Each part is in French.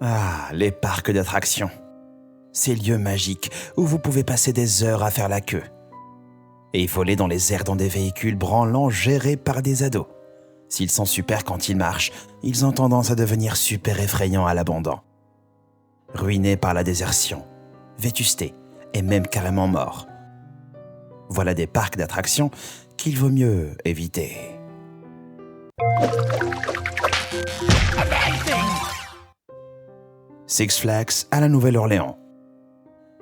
Ah, les parcs d'attractions. Ces lieux magiques où vous pouvez passer des heures à faire la queue. Et voler dans les airs dans des véhicules branlants gérés par des ados. S'ils sont super quand ils marchent, ils ont tendance à devenir super effrayants à l'abandon. Ruinés par la désertion, vétustés et même carrément morts. Voilà des parcs d'attractions qu'il vaut mieux éviter. Six Flags à la Nouvelle-Orléans.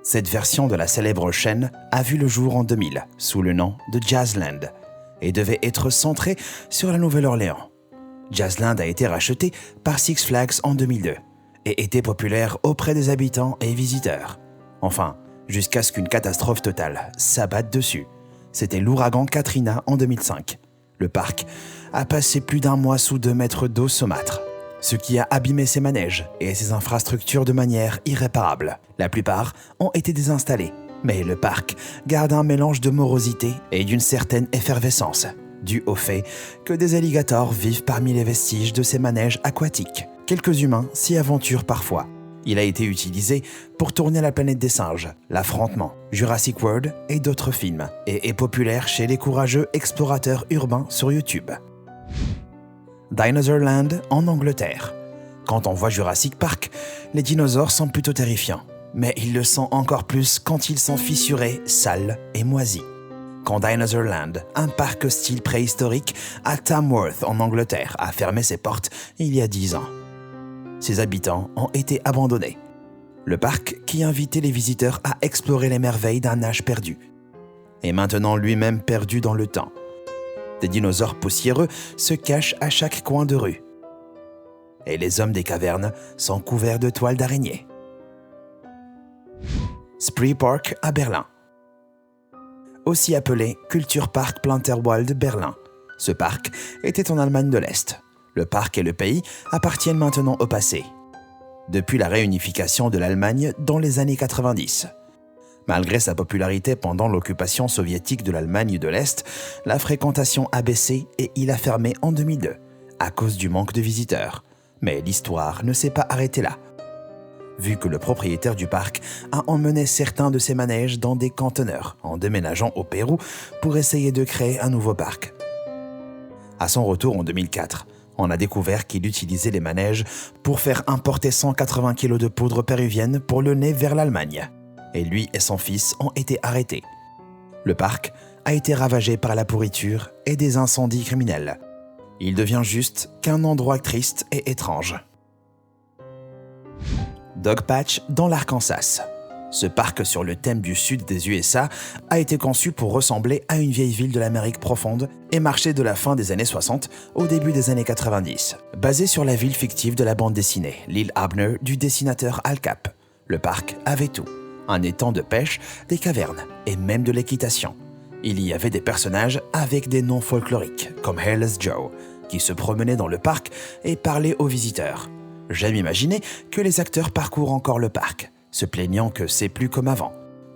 Cette version de la célèbre chaîne a vu le jour en 2000 sous le nom de Jazzland et devait être centrée sur la Nouvelle-Orléans. Jazzland a été racheté par Six Flags en 2002 et était populaire auprès des habitants et visiteurs. Enfin, jusqu'à ce qu'une catastrophe totale s'abatte dessus. C'était l'ouragan Katrina en 2005. Le parc a passé plus d'un mois sous 2 mètres d'eau saumâtre, ce qui a abîmé ses manèges et ses infrastructures de manière irréparable. La plupart ont été désinstallés, mais le parc garde un mélange de morosité et d'une certaine effervescence, dû au fait que des alligators vivent parmi les vestiges de ces manèges aquatiques. Quelques humains s'y aventurent parfois. Il a été utilisé pour tourner La planète des singes, L'Affrontement, Jurassic World et d'autres films, et est populaire chez les courageux explorateurs urbains sur YouTube. Dinosaur Land en Angleterre. Quand on voit Jurassic Park, les dinosaures sont plutôt terrifiants, mais ils le sont encore plus quand ils sont fissurés, sales et moisis. Quand Dinosaur Land, un parc style préhistorique à Tamworth en Angleterre, a fermé ses portes il y a 10 ans. Ses habitants ont été abandonnés. Le parc qui invitait les visiteurs à explorer les merveilles d'un âge perdu est maintenant lui-même perdu dans le temps. Des dinosaures poussiéreux se cachent à chaque coin de rue. Et les hommes des cavernes sont couverts de toiles d'araignées. Spree Park à Berlin. Aussi appelé Culture Park Planterwald Berlin. Ce parc était en Allemagne de l'Est. Le parc et le pays appartiennent maintenant au passé, depuis la réunification de l'Allemagne dans les années 90. Malgré sa popularité pendant l'occupation soviétique de l'Allemagne de l'Est, la fréquentation a baissé et il a fermé en 2002, à cause du manque de visiteurs. Mais l'histoire ne s'est pas arrêtée là, vu que le propriétaire du parc a emmené certains de ses manèges dans des conteneurs en déménageant au Pérou pour essayer de créer un nouveau parc. À son retour en 2004, on a découvert qu'il utilisait les manèges pour faire importer 180 kg de poudre péruvienne pour le nez vers l'Allemagne. Et lui et son fils ont été arrêtés. Le parc a été ravagé par la pourriture et des incendies criminels. Il devient juste qu'un endroit triste et étrange. Dogpatch dans l'Arkansas. Ce parc sur le thème du sud des USA a été conçu pour ressembler à une vieille ville de l'Amérique profonde et marchait de la fin des années 60 au début des années 90. Basé sur la ville fictive de la bande dessinée, l'île Abner du dessinateur Al Capp. Le parc avait tout. Un étang de pêche, des cavernes et même de l'équitation. Il y avait des personnages avec des noms folkloriques, comme Hairless Joe, qui se promenait dans le parc et parlait aux visiteurs. J'aime imaginer que les acteurs parcourent encore le parc, se plaignant que c'est plus comme avant.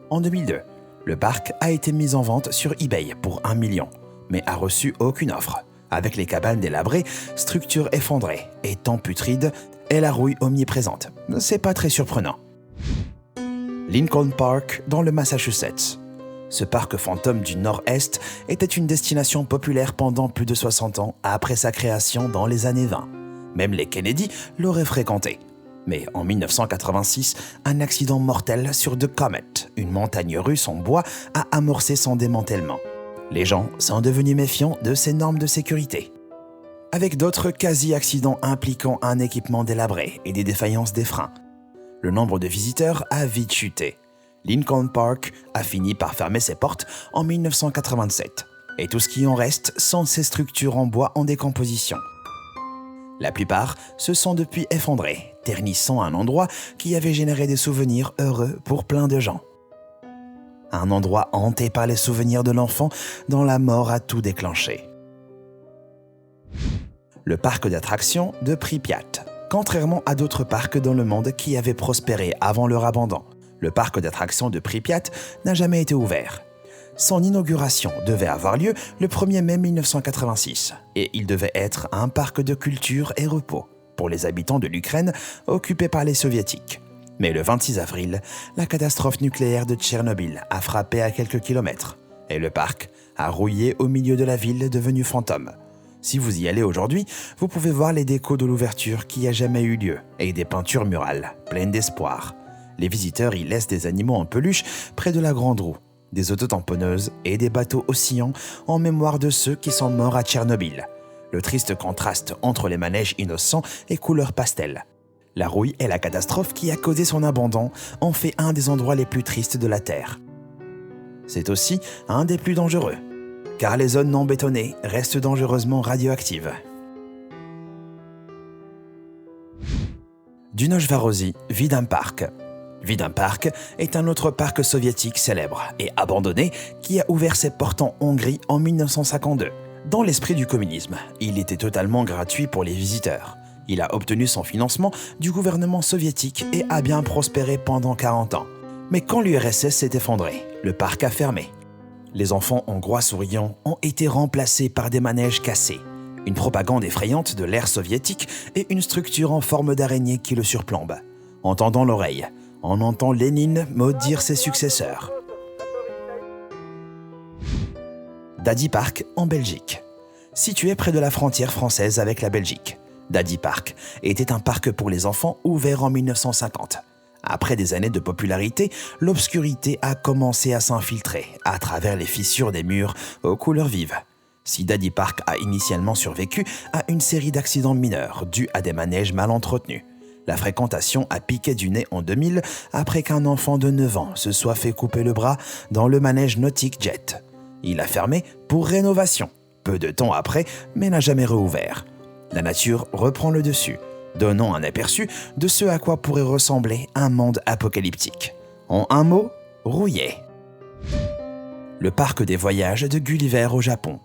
En 2002, le parc a été mis en vente sur eBay pour 1 million, mais a reçu aucune offre. Avec les cabanes délabrées, structures effondrées, étangs putrides et la rouille omniprésente. C'est pas très surprenant. Lincoln Park dans le Massachusetts. Ce parc fantôme du Nord-Est était une destination populaire pendant plus de 60 ans après sa création dans les années 20. Même les Kennedy l'auraient fréquenté. Mais en 1986, un accident mortel sur The Comet, une montagne russe en bois, a amorcé son démantèlement. Les gens sont devenus méfiants de ces normes de sécurité. Avec d'autres quasi-accidents impliquant un équipement délabré et des défaillances des freins. Le nombre de visiteurs a vite chuté. Lincoln Park a fini par fermer ses portes en 1987. Et tout ce qui en reste sont ces structures en bois en décomposition. La plupart se sont depuis effondrées, ternissant un endroit qui avait généré des souvenirs heureux pour plein de gens. Un endroit hanté par les souvenirs de l'enfant dont la mort a tout déclenché. Le parc d'attractions de Pripyat. Contrairement à d'autres parcs dans le monde qui avaient prospéré avant leur abandon, le parc d'attractions de Pripyat n'a jamais été ouvert. Son inauguration devait avoir lieu le 1er mai 1986 et il devait être un parc de culture et repos, pour les habitants de l'Ukraine occupée par les Soviétiques. Mais le 26 avril, la catastrophe nucléaire de Tchernobyl a frappé à quelques kilomètres et le parc a rouillé au milieu de la ville devenue fantôme. Si vous y allez aujourd'hui, vous pouvez voir les décos de l'ouverture qui n'a jamais eu lieu et des peintures murales pleines d'espoir. Les visiteurs y laissent des animaux en peluche près de la grande roue, des autotamponneuses et des bateaux oscillants en mémoire de ceux qui sont morts à Tchernobyl. Le triste contraste entre les manèges innocents et couleurs pastel. La rouille et la catastrophe qui a causé son abandon en fait un des endroits les plus tristes de la Terre. C'est aussi un des plus dangereux, car les zones non bétonnées restent dangereusement radioactives. Dunoš-Varoši, Vidin Park. Vidin Park est un autre parc soviétique célèbre et abandonné qui a ouvert ses portes en Hongrie en 1952. Dans l'esprit du communisme, il était totalement gratuit pour les visiteurs. Il a obtenu son financement du gouvernement soviétique et a bien prospéré pendant 40 ans. Mais quand l'URSS s'est effondrée, le parc a fermé. Les enfants hongrois souriants ont été remplacés par des manèges cassés, une propagande effrayante de l'ère soviétique et une structure en forme d'araignée qui le surplombe. En tendant l'oreille, on entend Lénine maudire ses successeurs. Dadi Park en Belgique. Situé près de la frontière française avec la Belgique, Dadi Park était un parc pour les enfants ouvert en 1950. Après des années de popularité, l'obscurité a commencé à s'infiltrer à travers les fissures des murs aux couleurs vives. Si Dadi Park a initialement survécu à une série d'accidents mineurs dus à des manèges mal entretenus, la fréquentation a piqué du nez en 2000 après qu'un enfant de 9 ans se soit fait couper le bras dans le manège Nautic Jet. Il a fermé pour rénovation, peu de temps après, mais n'a jamais réouvert. La nature reprend le dessus, donnant un aperçu de ce à quoi pourrait ressembler un monde apocalyptique. En un mot, rouillé. Le parc des voyages de Gulliver au Japon.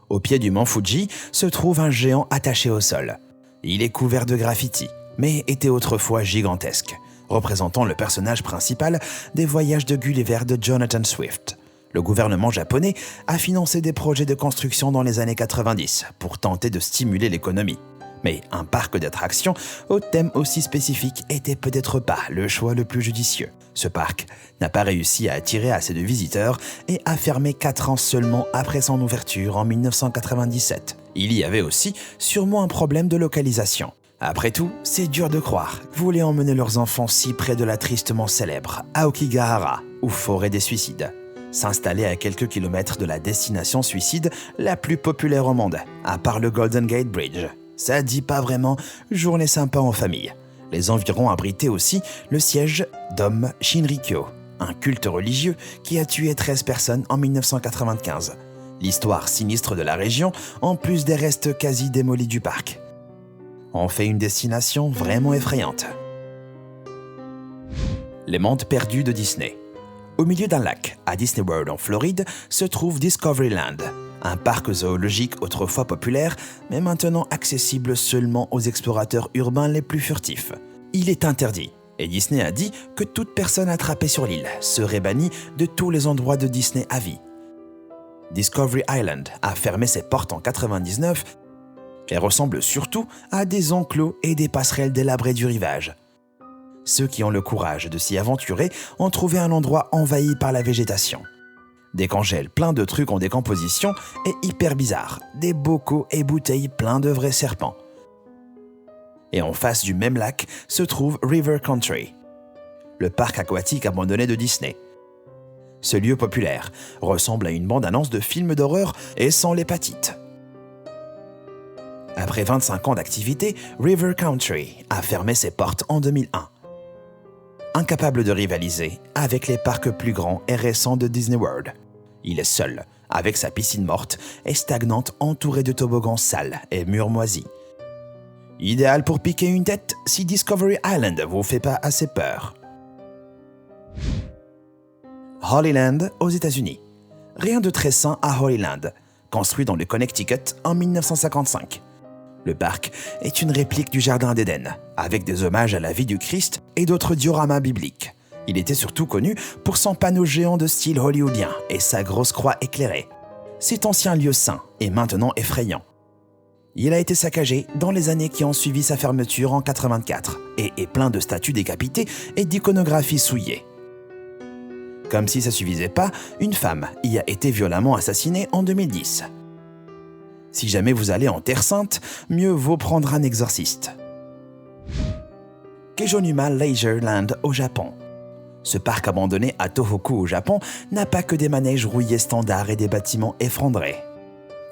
Au pied du mont Fuji se trouve un géant attaché au sol. Il est couvert de graffitis, mais était autrefois gigantesque, représentant le personnage principal des voyages de Gulliver de Jonathan Swift. Le gouvernement japonais a financé des projets de construction dans les années 90 pour tenter de stimuler l'économie. Mais un parc d'attractions au thème aussi spécifique était peut-être pas le choix le plus judicieux. Ce parc n'a pas réussi à attirer assez de visiteurs et a fermé 4 ans seulement après son ouverture en 1997. Il y avait aussi sûrement un problème de localisation. Après tout, c'est dur de croire. Voulaient emmener leurs enfants si près de la tristement célèbre Aokigahara, ou forêt des suicides. S'installer à quelques kilomètres de la destination suicide la plus populaire au monde, à part le Golden Gate Bridge. Ça dit pas vraiment journée sympa en famille. Les environs abritaient aussi le siège d'Om Shinrikyo, un culte religieux qui a tué 13 personnes en 1995. L'histoire sinistre de la région, en plus des restes quasi démolis du parc, en fait une destination vraiment effrayante. Les mondes perdus de Disney. Au milieu d'un lac, à Disney World en Floride, se trouve Discoveryland, un parc zoologique autrefois populaire, mais maintenant accessible seulement aux explorateurs urbains les plus furtifs. Il est interdit, et Disney a dit que toute personne attrapée sur l'île serait bannie de tous les endroits de Disney à vie. Discovery Island a fermé ses portes en 1999 et ressemble surtout à des enclos et des passerelles délabrées du rivage. Ceux qui ont le courage de s'y aventurer ont trouvé un endroit envahi par la végétation. Des congèles pleins de trucs en décomposition et hyper bizarres, des bocaux et bouteilles pleins de vrais serpents. Et en face du même lac se trouve River Country, le parc aquatique abandonné de Disney. Ce lieu populaire ressemble à une bande-annonce de film d'horreur et sent l'hépatite. Après 25 ans d'activité, River Country a fermé ses portes en 2001. Incapable de rivaliser avec les parcs plus grands et récents de Disney World. Il est seul, avec sa piscine morte et stagnante entourée de toboggans sales et murs moisis. Idéal pour piquer une tête si Discovery Island vous fait pas assez peur. Holyland aux États-Unis. Rien de très sain à Holyland, construit dans le Connecticut en 1955. Le parc est une réplique du Jardin d'Éden, avec des hommages à la vie du Christ et d'autres dioramas bibliques. Il était surtout connu pour son panneau géant de style hollywoodien et sa grosse croix éclairée. Cet ancien lieu saint est maintenant effrayant. Il a été saccagé dans les années qui ont suivi sa fermeture en 84 et est plein de statues décapitées et d'iconographie souillée. Comme si ça suffisait pas, une femme y a été violemment assassinée en 2010. Si jamais vous allez en Terre Sainte, mieux vaut prendre un exorciste. Kejonuma Leisure Land au Japon. Ce parc abandonné à Tohoku au Japon n'a pas que des manèges rouillés standards et des bâtiments effondrés.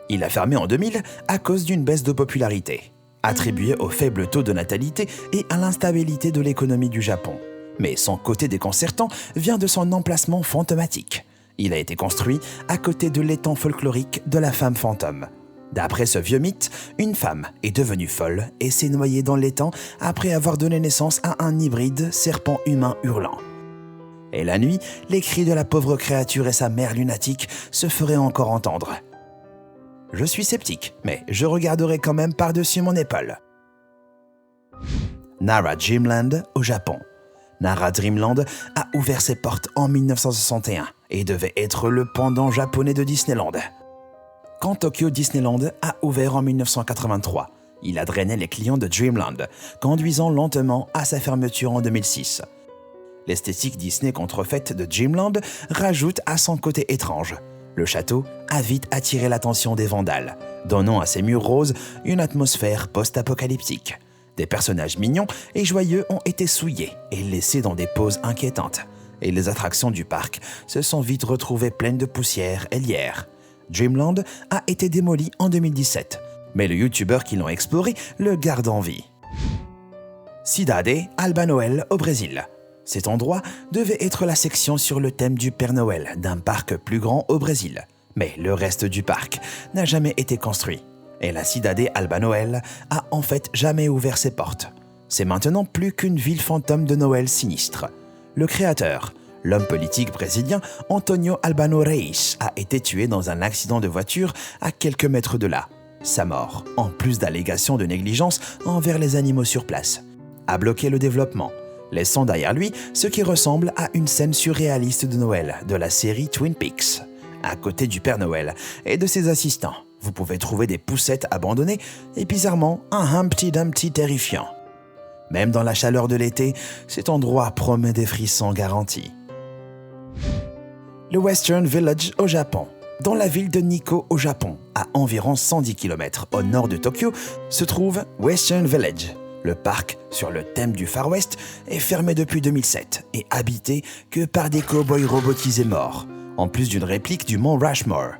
Il a fermé en 2000 à cause d'une baisse de popularité, attribuée au faible taux de natalité et à l'instabilité de l'économie du Japon. Mais son côté déconcertant vient de son emplacement fantomatique. Il a été construit à côté de l'étang folklorique de la femme fantôme. D'après ce vieux mythe, une femme est devenue folle et s'est noyée dans l'étang après avoir donné naissance à un hybride serpent humain hurlant. Et la nuit, les cris de la pauvre créature et sa mère lunatique se feraient encore entendre. Je suis sceptique, mais je regarderai quand même par-dessus mon épaule. Nara Dreamland au Japon. Nara Dreamland a ouvert ses portes en 1961 et devait être le pendant japonais de Disneyland. Quand Tokyo Disneyland a ouvert en 1983, il a drainé les clients de Dreamland, conduisant lentement à sa fermeture en 2006. L'esthétique Disney contrefaite de Dreamland rajoute à son côté étrange. Le château a vite attiré l'attention des vandales, donnant à ses murs roses une atmosphère post-apocalyptique. Des personnages mignons et joyeux ont été souillés et laissés dans des poses inquiétantes. Et les attractions du parc se sont vite retrouvées pleines de poussière et lierre. Dreamland a été démoli en 2017, mais le youtubeur qui l'ont exploré le garde en vie. Cidade Alba Noel au Brésil. Cet endroit devait être la section sur le thème du Père Noël d'un parc plus grand au Brésil. Mais le reste du parc n'a jamais été construit. Et la Cidade Alba Noel a en fait jamais ouvert ses portes. C'est maintenant plus qu'une ville fantôme de Noël sinistre. Le créateur, l'homme politique brésilien Antonio Albano Reis, a été tué dans un accident de voiture à quelques mètres de là. Sa mort, en plus d'allégations de négligence envers les animaux sur place, a bloqué le développement, laissant derrière lui ce qui ressemble à une scène surréaliste de Noël de la série Twin Peaks. À côté du Père Noël et de ses assistants, vous pouvez trouver des poussettes abandonnées et bizarrement un Humpty Dumpty terrifiant. Même dans la chaleur de l'été, cet endroit promet des frissons garantis. Le Western Village au Japon. Dans la ville de Nikko au Japon, à environ 110 km au nord de Tokyo, se trouve Western Village. Le parc, sur le thème du Far West, est fermé depuis 2007 et habité que par des cow-boys robotisés morts, en plus d'une réplique du mont Rushmore.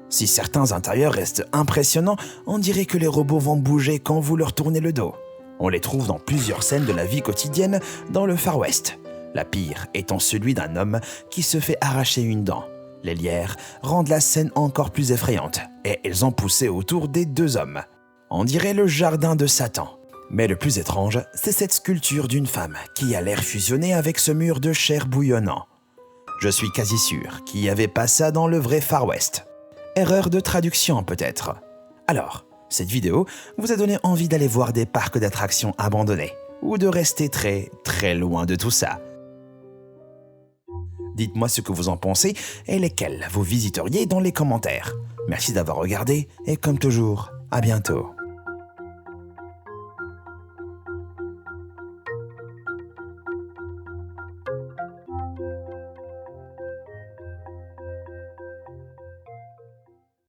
Si certains intérieurs restent impressionnants, on dirait que les robots vont bouger quand vous leur tournez le dos. On les trouve dans plusieurs scènes de la vie quotidienne dans le Far West. La pire étant celui d'un homme qui se fait arracher une dent. Les lierres rendent la scène encore plus effrayante et elles ont poussé autour des deux hommes. On dirait le jardin de Satan. Mais le plus étrange, c'est cette sculpture d'une femme qui a l'air fusionnée avec ce mur de chair bouillonnant. Je suis quasi sûr qu'il n'y avait pas ça dans le vrai Far West. Erreur de traduction peut-être. Alors, cette vidéo vous a donné envie d'aller voir des parcs d'attractions abandonnés ou de rester très très loin de tout ça. Dites-moi ce que vous en pensez et lesquels vous visiteriez dans les commentaires. Merci d'avoir regardé et comme toujours, à bientôt.